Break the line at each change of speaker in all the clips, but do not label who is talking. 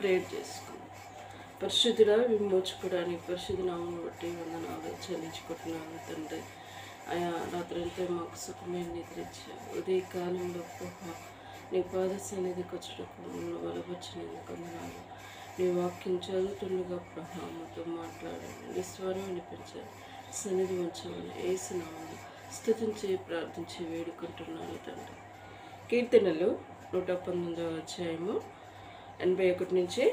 Prayer చేసుకుందాం. పరిశుద్ధుడా, విమోచకుడానికి పరిశుద్ధ నామమును బట్టి వందనాలు చెల్లించుకుంటున్నాను తండ్రి. ఆయా రాత్రంతా మాకు సుఖమైన నిద్ర ఇచ్చావు. ఉదయ కాలంలో నీ పాద సన్నిధికి వచ్చటకు మమ్మల్ని బలపరిచినందుకు వందనాలు. నీ వాక్యం చదువుతుండగా మాతో మాట్లాడండి. నీ స్వరం వినిపించాలి. సన్నిధి ఉంచమని యేసు నామమున స్తుతించి ప్రార్థించి వేడుకుంటున్నాను తండ్రి. కీర్తనలు 119వ అధ్యాయము 81 నుంచి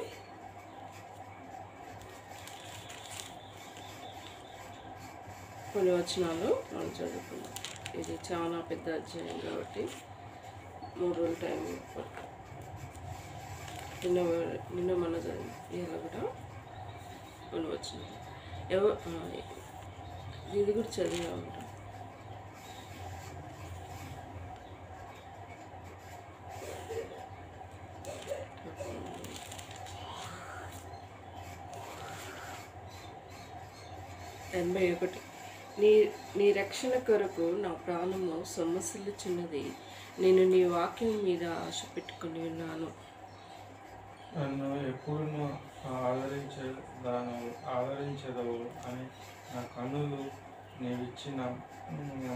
10 వచనాలు మనం చదువుకున్నాం. ఇది చాలా పెద్ద అధ్యాయం కాబట్టి 3 రోజుల టైం పడుతుంది. నిన్న మన ఇలా కూడా 10 వచనాలు ఇది కూడా చదివా ఉంటాం. ఎనభై ఒకటి. నీ రక్షణ కొరకు నా ప్రాణము సొమ్మసిల్లుచున్నది. నేను నీ వాక్యం మీద ఆశ పెట్టుకుని ఉన్నాను.
నన్ను ఎప్పుడు ఆదరించదవు అని నా కన్నులు నీవిచ్చిన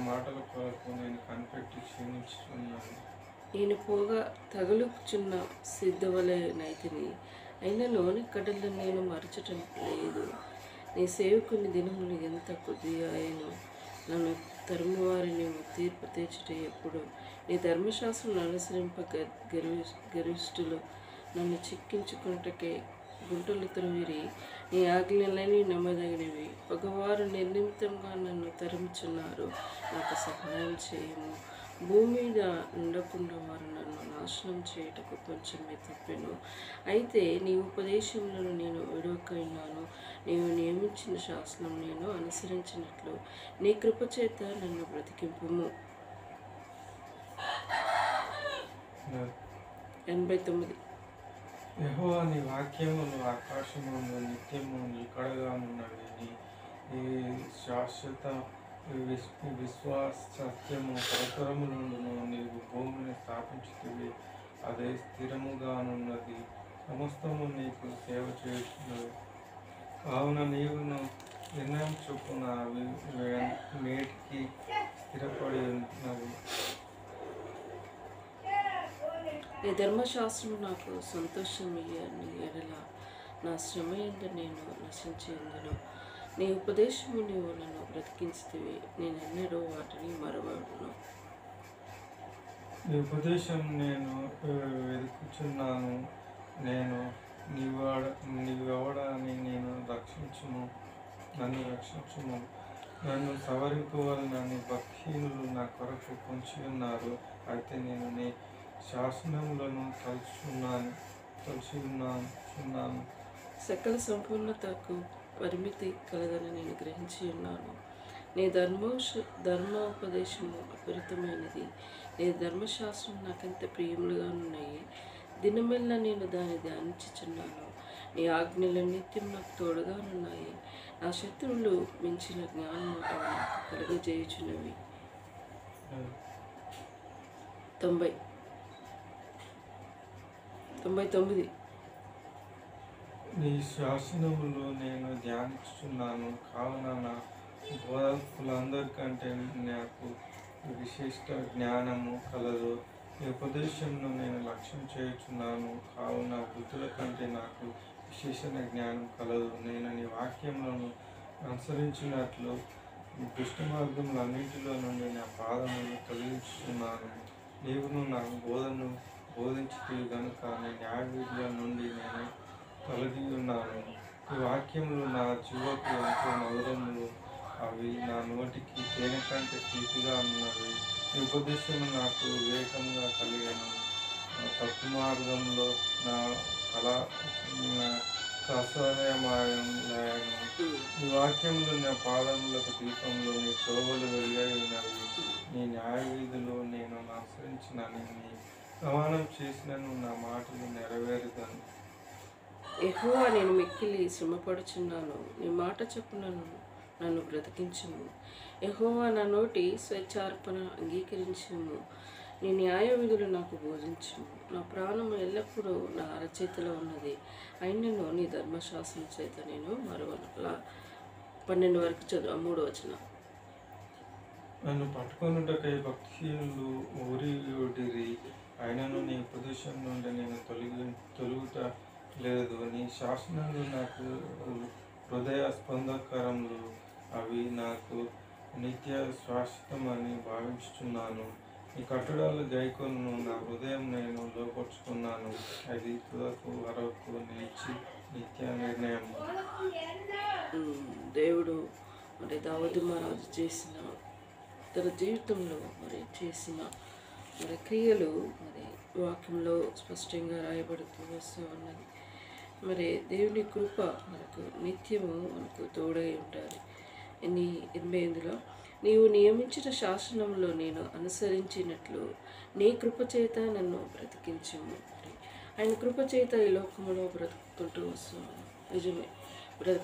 మాటల కొరకు నేను కనిపెట్టి క్షీణించుతున్నాను.
నేను పోగా తగులుచున్న సిద్ధవలనైతిని, అయినను నిక్కడల్లో నేను మరచటం లేదు. నీ సేవకుని దినములు ఎంత కొద్దిగా అయినో నన్ను తరుమువారిని తీర్పు తీర్చుట ఎప్పుడు. నీ ధర్మశాస్త్రం అనుసరింప గరిష్ఠులు నన్ను చిక్కించుకున్నటకే గుంటలు త్రవ్విరి. నీ ఆజ్ఞలన్నీ నమ్మదగినవి. పగవారు నిర్నిమితంగా నన్ను తరుముచున్నారు. నాకు సహాయం చేయము. భూమి మీద ఉండకుండా వారు నన్ను నాశనం చేయుటకు కొంచెమే తప్పెను. అయితే నీ ఉపదేశములను నేను విడవకైనాను. నీవు నియమించిన శాసనం నేను అనుసరించినట్లు నీ కృపచేత నన్ను బ్రతికింపుము. 89.
యెహోవా, నీ వాక్యములు ఆకాశమును నిత్యము నికడగానున్నవి. నీ శాశ్వత విశ్వాస సత్యము తరతరములను నీవు భూమిని స్థాపించుతుంది. అదే స్థిరముగానున్నది. సమస్తము నీకు సేవ చేస్తున్నది. కావున నీవును నిర్ణయం చొప్పున మేటికి స్థిరపడి ఉన్నది.
నీ ధర్మశాస్త్రం నాకు సంతోషమియ్యని ఎడల నా శ్రమ ఎందు నేను నశించేందును. నీ ఉపదేశము నీవు నన్ను బ్రతికించితివి. నేనెన్నడూ వాటిని మరవడును.
నీ ఉపదేశం నేను వెతుకుచున్నాను. నేను నీవెవడని నన్ను రక్షించుము. నన్ను సవరింపవలనని భక్తిహీనులు నా కొరకు పొంచి ఉన్నారు. అయితే నేను నీ శాసనములను తలచి ఉన్నాను.
సకల సంపూర్ణతకు పరిమితి కలదని నేను గ్రహించి ఉన్నాను. నీ ధర్మోపదేశము అపరితమైనది. నీ ధర్మశాస్త్రం నాకెంత ప్రియములుగా ఉన్నాయి. దినమెల్లా నేను దాన్ని ధ్యానించుచున్నాను. నీ ఆజ్ఞలు నిత్యం నాకు తోడుగా ఉన్నాయి. నా శత్రువులు మించిన జ్ఞానం అవి నాకు కలుగజేయుచున్నవి. 99.
నీ శాసనములు నేను ధ్యానించుచున్నాను. కావున నా బోధకులందరికంటే నాకు విశిష్ట జ్ఞానము కలదు. ఈ ఉపదేశంను నేను లక్ష్యం చేయుచున్నాను. కావున బుద్ధుల కంటే నాకు విశేషణ జ్ఞానం కలదు. నేను నీ వాక్యములను అనుసరించినట్లు దుష్ట మార్గములన్నింటిలో నుండి నా పాదములను తొలగించుచున్నాను. నీవును నాకు బోధించితివి గనుక నీ న్యాయవిధుల నుండి నేను తొలగి ఉన్నాను. ఈ వాక్యములు నా జీవకు ఎంతో మధురములు. అవి నా నోటికి తేనె కంటే తీపిగా ఉన్నవి. ఈ ఉపదేశము నాకు వివేకంగా కలిగాను. తప్పు మార్గంలో నా అసహ్యమాయను. ఈ వాక్యములు నా పాదములకు దీపంలో, నీ త్రోవలు వెలుగై ఉన్నవి. నీ న్యాయవిధులు నేను అనుసరించినని నీ ప్రమాణం చేసినను నా మాటలు నెరవేరుదను.
యెహోవా, నేను మిక్కిలి శ్రమపడుచున్నాను. నీ మాట చొప్పున నన్ను బ్రతికించుము. యెహోవా, నా నోటి స్వేచ్ఛార్పణ అంగీకరించుము. నీ న్యాయ విధులు నాకు బోధించుము. నా ప్రాణము ఎల్లప్పుడూ నా అరచేతిలో ఉన్నది, అయినను నీ ధర్మశాస్త్రం చేత నేను మరువను. 12 వరకు చదువు, 3 వచనం.
నన్ను పట్టుకొనుటకై భక్తిహీనులు ఊరియుడిరి, అయినను నీ ఉపదేశం నుండి నేను తొలుగుట లేదు. నీ శాసనాలు నాకు హృదయ స్పందకరములు, అవి నాకు నిత్య శాశ్వతమని భావించుచున్నాను. నీ కట్టడాలు గైకొను నా హృదయం నేను లోపరుచుకున్నాను. అది తుదకు వరకు నిలిచి నిత్య నిర్ణయం.
దేవుడు మరి దావీదు మహారాజు చేసిన తన జీవితంలో మరి చేసిన మరి క్రియలు మరి వాక్యంలో స్పష్టంగా రాయబడుతూ వస్తూ ఉన్నది. మరి దేవుని కృప మనకు నిత్యము మనకు తోడై ఉండాలి. 88లో నీవు నియమించిన శాసనంలో నేను అనుసరించినట్లు నీ కృప చేత నన్ను బ్రతికించము. ఆయన కృప చేత ఈ లోకంలో బ్రతుకుతుంటూ వస్తున్నాను. నిజమే,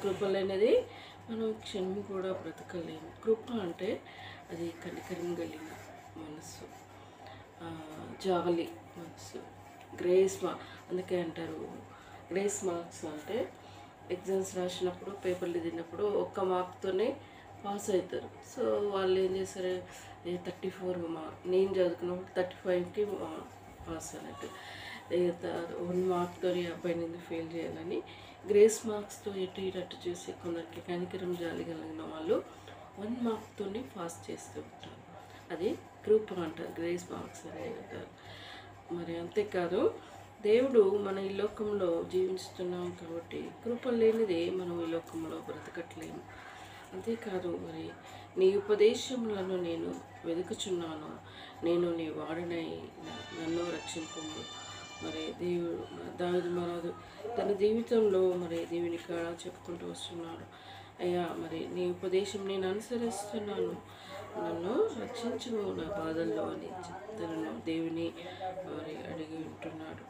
కృప లేనిది మనం క్షణం కూడా బ్రతకలేము. కృప అంటే అది కనికరం కలిగిన మనసు, జాలి మనసు, అందుకే అంటారు గ్రేస్ మార్క్స్. అంటే ఎగ్జామ్స్ రాసినప్పుడు పేపర్లు తిన్నప్పుడు ఒక్క మార్క్తోనే పాస్ అవుతారు. సో వాళ్ళు ఏం చేస్తారు, 34 మార్క్, నేను చదువుకున్నప్పుడు 35కి పాస్ అన్నట్టు. 1 మార్క్తో అబ్బాయిని ఫెయిల్ చేయాలని గ్రేస్ మార్క్స్తో ఇటు చేసి కొందరికి కనికరం జాలి కలిగిన వాళ్ళు 1 మార్క్తోనే పాస్ చేస్తూ ఉంటారు. అది కృప అంటారు, గ్రేస్ మార్క్స్ అనేది అంటారు. మరి అంతేకాదు, దేవుడు మన ఈ లోకంలో జీవిస్తున్నాం కాబట్టి కృప లేనిదే మనం ఈ లోకంలో బ్రతకట్లేము. అంతేకాదు, మరి నీ ఉపదేశములను నేను వెతుకుచున్నాను, నేను నీ వాడనై నన్ను రక్షింపము. మరి దావీదు మహారాజు తన జీవితంలో మరి దేవుని కాడ చెప్పుకుంటూ వస్తున్నాడు, అయ్యా మరి నీ ఉపదేశం నేను అనుసరిస్తున్నాను, నన్ను రక్షించుము నా బాధల్లో అని తనను దేవుని మరి అడిగి ఉంటున్నాడు.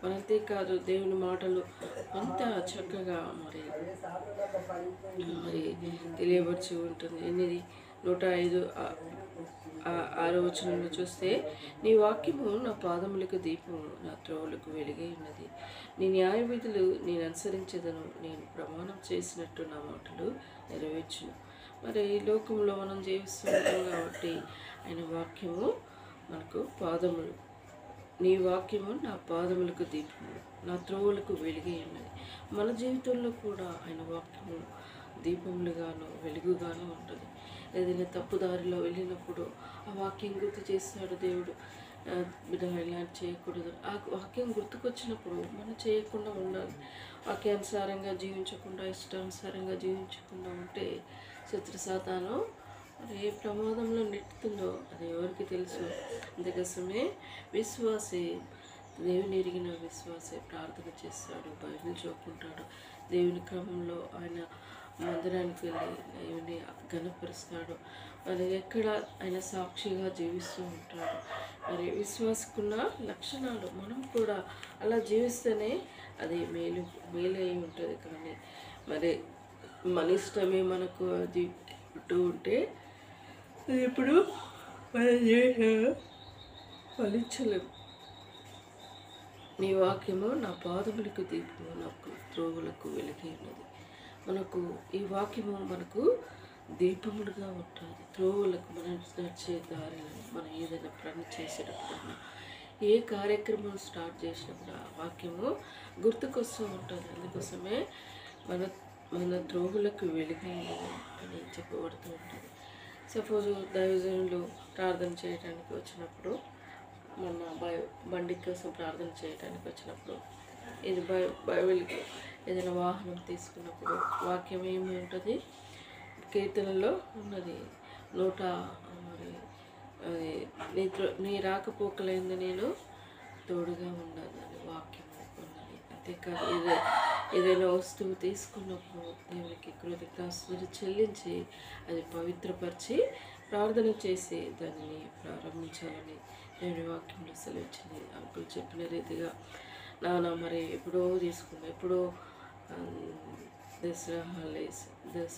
మరి అంతేకాదు, దేవుని మాటలు అంత చక్కగా మరి తెలియబరిచి ఉంటుంది. 105 6వ వచనంలో చూస్తే, నీ వాక్యము నా పాదములకు దీపము, నా త్రోవలకు వెలుగై ఉన్నది. నీ న్యాయ విధులు నేను అనుసరించేదను, నేను ప్రమాణం చేసినట్టు నా మాటలు నెరవేర్చును. మరి ఈ లోకంలో మనం జీవిస్తున్నాం కాబట్టి ఆయన వాక్యము మనకు పాదములు. నీ వాక్యము నా పాదములకు దీపము, నా త్రోవలకు వెలుగై ఉన్నది. మన జీవితంలో కూడా ఆయన వాక్యము దీపములుగాను వెలుగుగాను ఉంటుంది. ఏదైనా తప్పుదారిలో వెళ్ళినప్పుడు ఆ వాక్యం గుర్తు చేస్తాడు దేవుడు, బిడ్డ ఇలాంటి చేయకూడదు. ఆ వాక్యం గుర్తుకొచ్చినప్పుడు మనం చేయకుండా ఉండాలి. వాక్యానుసారంగా జీవించకుండా, ఇష్టానుసారంగా జీవించకుండా ఉంటే శత్రు సాతాను మరి ఏ ప్రమాదంలో నెట్టుతుందో అది ఎవరికి తెలుసు. అందుకోసమే విశ్వాసే, దేవుని ఎరిగిన విశ్వాసే ప్రార్థన చేస్తాడు, బైబిల్ చదువుకుంటాడు, దేవుని క్రమంలో ఆయన మందిరానికి వెళ్ళి దేవుని ఘనపరుస్తాడు. మరి ఎక్కడ ఆయన సాక్షిగా జీవిస్తూ ఉంటాడు. మరి విశ్వాసకున్న లక్షణాలు మనం కూడా అలా జీవిస్తేనే అది మేలై ఉంటుంది. కానీ మరి మన ఇష్టమే మనకు అది ఉంటూ ఉంటే అది ఎప్పుడు ఫలించలేము. నీ వాక్యము నా పాదములకు దీపము, నాకు త్రోవులకు వెలుగై ఉన్నది. మనకు ఈ వాక్యము మనకు దీపములుగా ఉంటుంది. త్రోవులకు మనం నడిచే దారిలో మనం ఏదైనా పని చేసేటప్పుడు, ఏ కార్యక్రమం స్టార్ట్ చేసినప్పుడు ఆ వాక్యము గుర్తుకొస్తూ ఉంటుంది. అందుకోసమే మన త్రోవులకు వెలుగై అని చెప్పబడుతూ ఉంటుంది. సపోజ్ దైవజనులు ప్రార్థన చేయడానికి వచ్చినప్పుడు, మన బండి కోసం ప్రార్థన చేయడానికి వచ్చినప్పుడు, ఇది బైబిల్కి ఏదైనా వాహనం తీసుకున్నప్పుడు వాక్యం ఏమి ఉంటుంది, కీర్తనలో ఉన్నది 100 మరి నీ రాకపోకలైంది నేను తోడుగా ఉన్నది అని వాక్యం ఉన్నది. అంతేకాదు, ఏదైనా వస్తువు తీసుకున్నప్పుడు దేవునికి కృతజ్ఞతాస్తుతులు చెల్లించి అది పవిత్రపరిచి ప్రార్థన చేసి దానిని ప్రారంభించాలని దేవుని వాక్యంలో సెలవిచ్చింది. అంకుల్ చెప్పిన రీతిగా నాన్న మరి ఎప్పుడో తీసుకున్నా, ఎప్పుడో దసరా హాలిడేస్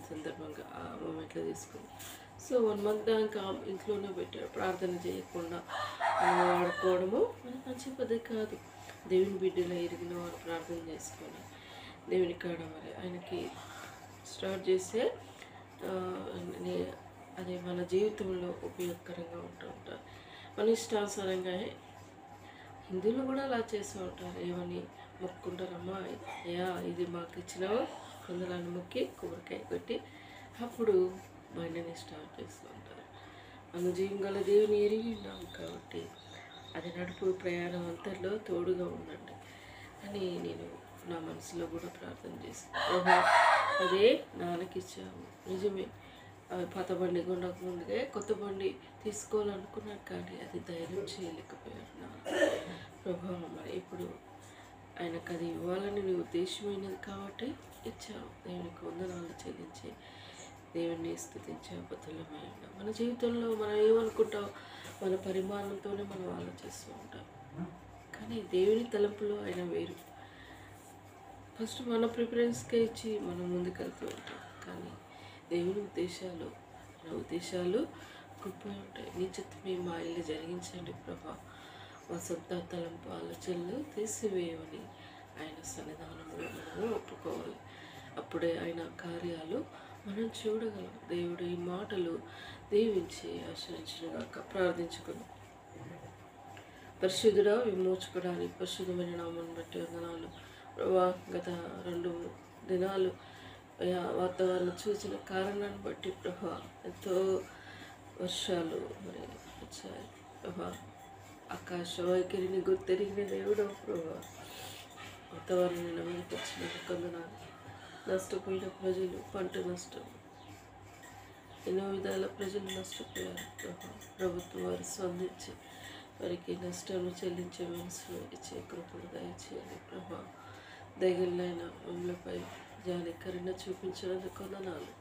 సందర్భంగా ఆ మూమెంట్లో తీసుకున్నాం. సో 1 మంత్ దాకా ఇంట్లోనే పెట్టాడు, ప్రార్థన చేయకుండా వాడుకోవడము మనకు మంచి పద్ధతి కాదు. దేవుని బిడ్డలో ఎరిగిన వారు ప్రార్థన చేసుకొని దేవుని కాడ మరి ఆయనకి స్టార్ట్ చేస్తే అది మన జీవితంలో ఉపయోగకరంగా ఉంటూ ఉంటారు. మన ఇష్టానుసారంగా హిందువులు కూడా అలా చేస్తూ ఉంటారు. ఏమని మొక్కుంటారమ్మా, అయ్యా ఇది మాకు ఇచ్చినావు, కొందరాన్ని మొక్కి కొబ్బరికాయ కొట్టి అప్పుడు బండిని స్టార్ట్ చేస్తూ ఉంటారు. మన జీవం గల దేవుని ఎరిగి ఉన్నాం కాబట్టి అది నడుపు ప్రయాణం అంతలో తోడుగా ఉండండి అని నేను నా మనసులో కూడా ప్రార్థన చేస్తాను. అదే నాన్నకిచ్చాము, నిజమే. పాత బండి కొనక ముందుగా కొత్త బండి తీసుకోవాలనుకున్నాను, కానీ అది ధైర్యం చేయలేకపోయాను ప్రభావం. మరి ఇప్పుడు ఆయనకు అది ఇవ్వాలని నీ ఉద్దేశమైనది కాబట్టి ఇచ్చావు. దేవునికి వందనాలు చెల్లించి దేవుణ్ణి స్తుతించే బతులమై ఉన్నాం. మన జీవితంలో మనం ఏమనుకుంటాం, మన పరిమాణంతోనే మనం ఆలోచిస్తూ ఉంటాం, కానీ దేవుని తలంపులో ఆయన వేరు. ఫస్ట్ మన ప్రిఫరెన్స్కే ఇచ్చి మనం ముందుకెళ్తూ ఉంటాం, కానీ దేవుని ఉద్దేశాలు, మన ఉద్దేశాలు గొప్పగా ఉంటాయి. నీ చిత్తమే మా ఇల్లు జరిగించండి ప్రభా, మా సొంత తలంపు ఆలోచనలు తీసివేయమని ఆయన సన్నిధానంలో మనము ఒప్పుకోవాలి. అప్పుడే ఆయన కార్యాలు మనం చూడగలం. దేవుడు ఈ మాటలు దీవించి ఆశ్రయించినగాక. ప్రార్థించుకుని పరిశుద్ధుడా, విమోచకుడానికి పరిశుద్ధమైన నామాన్ని బట్టి వందనాలు ప్రభా. గత 2 దినాలు వాతావరణం చూసిన కారణాన్ని బట్టి ప్రభా ఎంతో వర్షాలు మరి వచ్చాయి ప్రభా. ఆకాశ వైఖరిని గుర్తెరిగిన దేవుడు ప్రభా. వాతావరణం నెమ్మదిపరిచిన కొందనాలు, నష్టపోయిన ప్రజలు, పంట నష్టం, ఎన్నో విధాల ప్రజలు నష్టపోయారు ప్రభా. ప్రభుత్వం వారు స్పందించి వారికి నష్టాన్ని చెల్లించే మనసు ఇచ్చే కృపను దయచేయాలి ప్రభా. దయగలైన మమ్మలపై జాలి కరుణ చూపించినందుకు వందనాలు.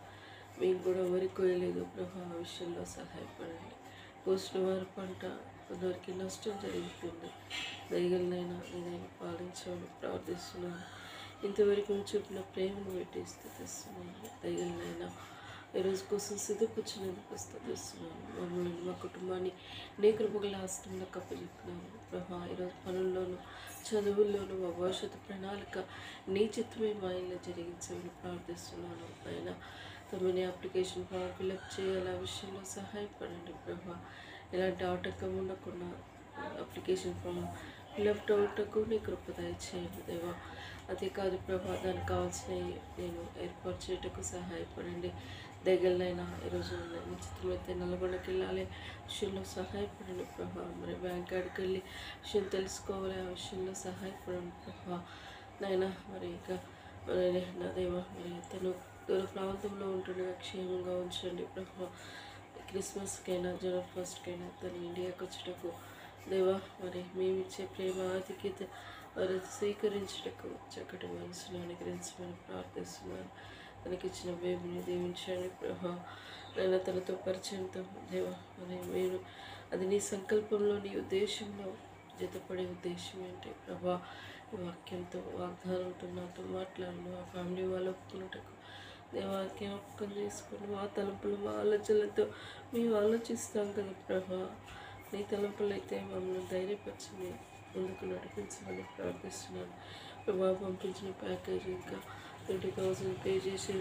మేము కూడా వరి కోయలేదు ప్రభా, ఆ విషయంలో సహాయపడండి. కోసిన వారి పంట కొందరికి నష్టం జరుగుతుంది. దయగలనైనా ఏదైనా పాలించాలని ప్రార్థిస్తున్నాను. ఇంతవరకు చూపిన ప్రేమను పెట్టి స్తుతిస్తున్నాను. దయగలనైనా ఈరోజు కోసం సిద్ధపరిచినందుకు స్తుతిస్తున్నాను. మమ్మల్ని, మా కుటుంబాన్ని నీ కృపగల హస్తంలో కప్పచెప్తున్నాను ప్రభా. ఈరోజు పనుల్లోనూ చదువుల్లోనూ మా భవిష్యత్తు ప్రణాళిక నీ చిత్తమే మా ఇల్లు జరిగించమని ప్రార్థిస్తున్నాను. అయినా తమని అప్లికేషన్ ఫామ్ ఫిల్అప్ చేయాలి, ఆ విషయంలో సహాయపడండి ప్రభా. ఎలాంటి ఆటంకం ఉండకుండా అప్లికేషన్ ఫామ్ ఫిల్అప్ అవుటకు నీ కృప దయచేయండి దేవా. అదే కాదు ప్రభా, దానికి కావాల్సిన నేను ఏర్పాటు చేయటకు సహాయపడండి. దగ్గరనైనా ఈరోజు నిశ్చితమైతే నల్లగొండకి వెళ్ళాలి, విషయంలో సహాయపడండి ప్రభా. మరి బ్యాంక్ కాడికి వెళ్ళి విషయం తెలుసుకోవాలి, ఆ విషయంలో సహాయపడండి ప్రభా. నాయన మరి ఇంకా నా దేవా, మరి తను దూర ప్రాంతంలో ఉంటుండగా క్షేమంగా ఉంచండి ప్రభా. క్రిస్మస్కైనా జనవరి 1 తను ఇండియాకి వచ్చేటకు దేవా, మరి మేమిచ్చే ప్రేమ ఆధిక్యత వారు స్వీకరించటకు చక్కటి మనసును అనుగ్రహించమని ప్రార్థిస్తున్నాను. తనకిచ్చిన బేబీని దీవించండి ప్రభా. నేను తనతో పరిచయంతో దేవా, మరి మీరు అది నీ సంకల్పంలో, నీ ఉద్దేశంలో జతపడే ఉద్దేశం ఏంటి ప్రభా. ఈ వాక్యంతో వాగ్దానంతో నాతో మాట్లాడను, ఆ ఫ్యామిలీ వాళ్ళు ఒప్పుకున్నటకు దేవాకి జ్ఞాపకం చేసుకుని మా తలంపులు, మా ఆలోచనలతో మేము ఆలోచిస్తాం కదా ప్రభా. నీ తలంపులు అయితే మమ్మల్ని ధైర్యపరిచి ముందుకు నడిపించమని ప్రార్థిస్తున్నాను ప్రభా. పంపించిన ప్యాకేజ్ ఇంకా 20,000 పే చేసి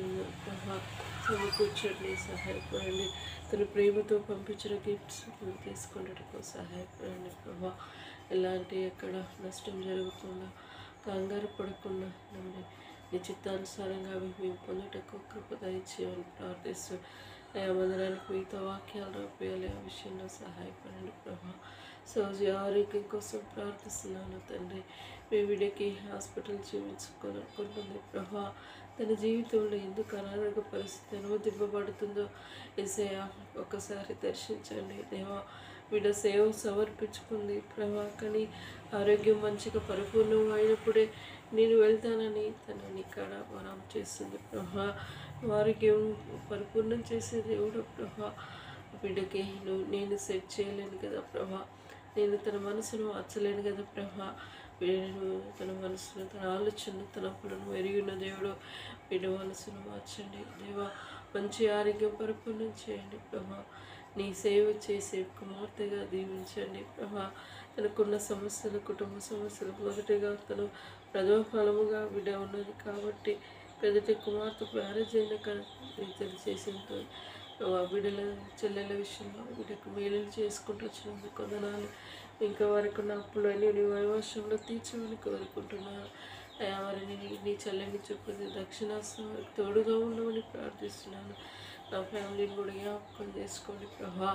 ప్రభా, సమకూర్చండి, సహాయపడండి. తన ప్రేమతో పంపించిన గిఫ్ట్స్ తీసుకునేటకు సహాయపడండి ప్రభా. ఎలాంటి ఎక్కడ నష్టం జరుగుతుందా కంగారు పడకుండా నన్ను నీ చిత్తానుసారంగా మేము పొందుటకు కృప దయచేయమని ప్రార్థిస్తూ మందిరానికి మిగతా వాక్యాలు రాపియాలి, ఆ విషయంలో సహాయపడండి ప్రభా. సహజ ఆరోగ్యం కోసం ప్రార్థిస్తున్నాను తండ్రి. మీ బిడ్డకి హాస్పిటల్ చూపించుకోవాలనుకుంటుంది ప్రభా. తన జీవితంలో ఎందుకు అనారోగ్య పరిస్థితి అనుమతింపబడుతుందో యేసయ్యా ఒక్కసారి దర్శించండి దేవా. బిడ్డ సేవ సమర్పించుకుంది ప్రభా, కానీ ఆరోగ్యం మంచిగా పరిపూర్ణం అయినప్పుడే నేను వెళ్తానని తనని ఇక్కడ వరం చేస్తుంది ప్రభా. ఆరోగ్యం పరిపూర్ణం చేసే దేవుడు ప్రభా. బిడ్డకి నేను సెట్ చేయలేను కదా ప్రభా. నేను తన మనసును మార్చలేను కదా ప్రభా. బిడ్డను తన మనసును, తన ఆలోచనలు, తన పులను ఎరిగిన దేవుడు బిడ్డ మనసును మార్చండి దేవా. మంచి ఆరోగ్యం పరిపూర్ణం చేయండి ప్రభా. నీ సేవ చేసే కుమార్తెగా దీవించండి ప్రభా. తనకున్న సమస్యలు, కుటుంబ సమస్యలు, మొదటిగా తను ప్రథమ ఫలముగా బిడ్డ ఉన్నది కాబట్టి పెద్దటి కుమార్తె మ్యారేజ్ అయినాక ఇతను చేసిన బిడ్డల చెల్లెల విషయంలో బిడ్డకు మేలు చేసుకుంటూ వచ్చినందుకు కొందనాలు. ఇంకా వరకు నా అప్పులన్నీ నీ వైవశంలో తీర్చమని కోరుకుంటున్నాను. వారిని నీ చల్లని చూపుది దక్షిణాస్తం తోడుగా ఉండమని ప్రార్థిస్తున్నాను. నా ఫ్యామిలీని కూడా జ్ఞాపకం చేసుకోండి ప్రభా.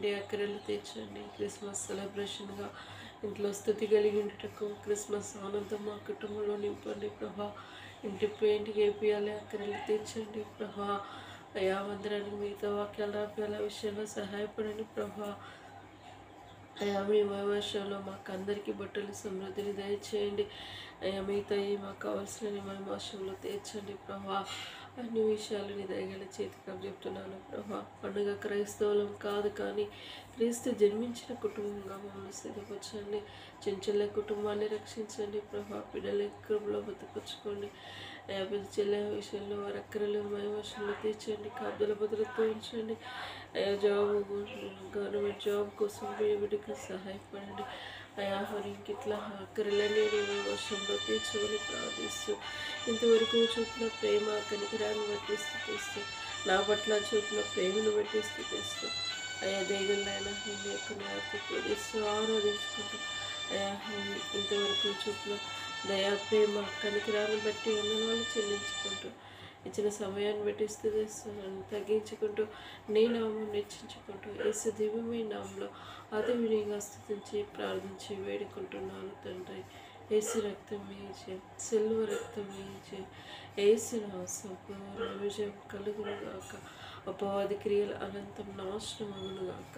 డే అక్కరలు తీర్చండి. క్రిస్మస్ సెలబ్రేషన్గా ఇంట్లో స్థుతి కలిగి ఉండటకు క్రిస్మస్ ఆనందం మా కుటుంబంలో నింపండి ప్రభా. ఇంటి పెయింట్కి వేపియాలి, అక్కరలు తీర్చండి ప్రభా. అయా మందిరానికి మిగతా వాక్యాల రాప్యాల విషయంలో సహాయపడండి ప్రభా. అయా మీ వైవర్షంలో మాకు అందరికీ బట్టలు సమృద్ధిని దయచేయండి. అయా మిగతా మాకు కావాల్సిన మహిమాశంలో తీర్చండి ప్రభా. అన్ని విషయాలని దయగల చేతికి చెప్తున్నాను ప్రభా. పండుగ క్రైస్తవులం కాదు కానీ క్రీస్తు జన్మించిన కుటుంబంగా మమ్మల్ని సిద్ధపరచండి. చెంచల కుటుంబాన్ని రక్షించండి ప్రభా. పిల్లల కృపలో బతుకొచ్చుకోండి. పెద్ద చెల్లె విషయంలో వారి అక్కరలు మహిమశంలో తీర్చండి. కాపుదల భద్రతతో ఉంచండి. గవర్నమెంట్ జాబ్ కోసం బిడ్డకి సహాయపడండి. అయా వారికి ఇట్లా అక్కరలన్నీ వర్షంలో తీర్చమని ప్రార్థిస్తూ ఇంతవరకు చూపిన ప్రేమ కనికరాన్ని బట్టి స్థితిస్తూ నా పట్ల చూపిన ప్రేమను బట్టి స్థితిస్తూ అయా దేగులైనా నేను ఎక్కువ ఆర్థిస్తూ ఆరాధించుకుంటూ అయా ఇంతవరకు చూపిన దయా ప్రేమ కనికరాన్ని బట్టి వందనాలు చెల్లించుకుంటూ ఇచ్చిన సమయాన్ని బట్టి స్థితిస్తున్నాను తగ్గించుకుంటూ నీ నామం హెచ్చించుకుంటూ యేసు దివ్యమైన నామంలో అతి వినయంగా స్థుతించి ప్రార్థించి వేడుకుంటున్నాను తండ్రి. యేసు రక్తం వేయించే సెల్వ రక్తం వేయించే యేసు సంపూర్ణ విజయం కలుగునుగాక. అపవాది క్రియలు అనంతం నాశనం అగునుగాక.